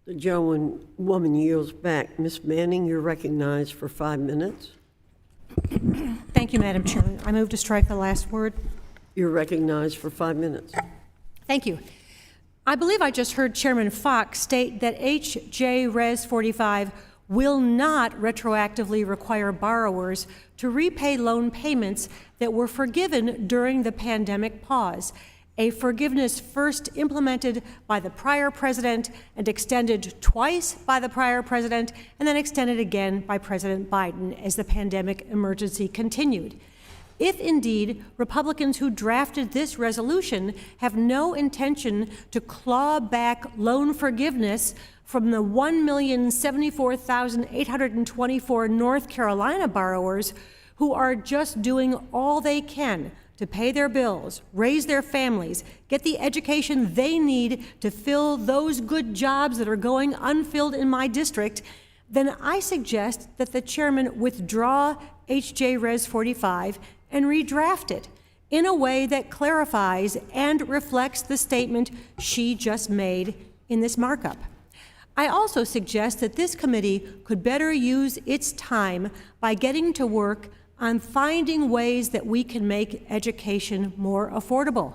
The gentlewoman yields back. Ms. Manning, you're recognized for 5 minutes. Thank you, Madam Chairman. I move to strike the last word. You're recognized for 5 minutes. Thank you. I believe I just heard Chairman Fox state that H.J. Res. 45 will not retroactively require borrowers to repay loan payments that were forgiven during the pandemic pause, a forgiveness first implemented by the prior president and extended twice by the prior president, and then extended again by President Biden as the pandemic emergency continued. If indeed Republicans who drafted this resolution have no intention to claw back loan forgiveness from the 1,074,824 North Carolina borrowers who are just doing all they can to pay their bills, raise their families, get the education they need to fill those good jobs that are going unfilled in my district, then I suggest that the chairman withdraw H.J. Res. 45 and redraft it in a way that clarifies and reflects the statement she just made in this markup. I also suggest that this committee could better use its time by getting to work on finding ways that we can make education more affordable,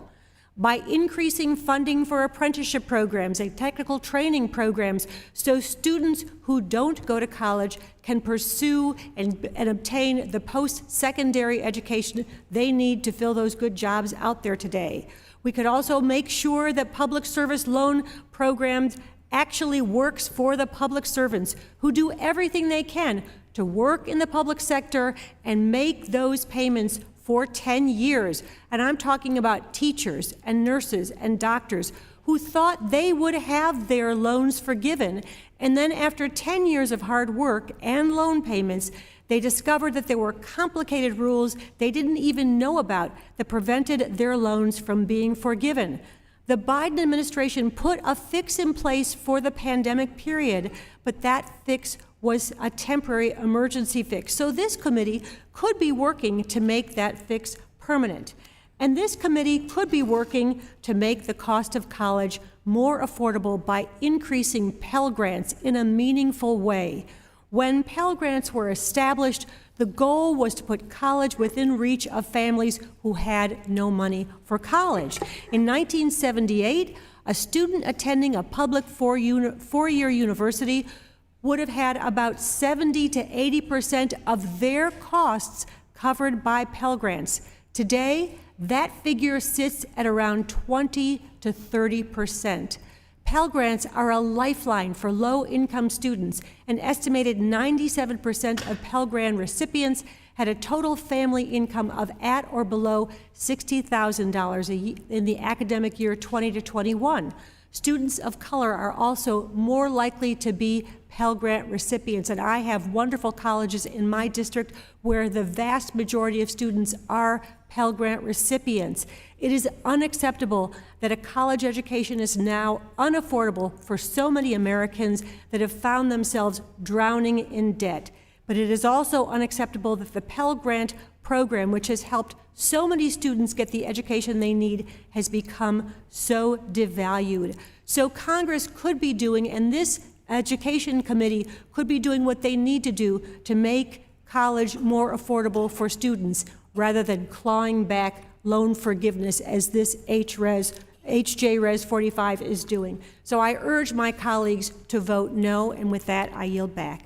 by increasing funding for apprenticeship programs and technical training programs so students who don't go to college can pursue and obtain the post-secondary education they need to fill those good jobs out there today. We could also make sure that public service loan programs actually works for the public servants who do everything they can to work in the public sector and make those payments for 10 years. And I'm talking about teachers and nurses and doctors who thought they would have their loans forgiven. And then after 10 years of hard work and loan payments, they discovered that there were complicated rules they didn't even know about that prevented their loans from being forgiven. The Biden administration put a fix in place for the pandemic period, but that fix was a temporary emergency fix. So this committee could be working to make that fix permanent. And this committee could be working to make the cost of college more affordable by increasing Pell Grants in a meaningful way. When Pell Grants were established, the goal was to put college within reach of families who had no money for college. In 1978, a student attending a public four-year university would have had about 70 to 80% of their costs covered by Pell Grants. Today, that figure sits at around 20 to 30%. Pell Grants are a lifeline for low-income students. An estimated 97% of Pell Grant recipients had a total family income of at or below $60,000 in the academic year 20 to 21. Students of color are also more likely to be Pell Grant recipients, and I have wonderful colleges in my district where the vast majority of students are Pell Grant recipients. It is unacceptable that a college education is now unaffordable for so many Americans that have found themselves drowning in debt. But it is also unacceptable that the Pell Grant program, which has helped so many students get the education they need, has become so devalued. So Congress could be doing, and this Education Committee could be doing what they need to do to make college more affordable for students rather than clawing back loan forgiveness as this H.J. Res. 45 is doing. So I urge my colleagues to vote no, and with that, I yield back.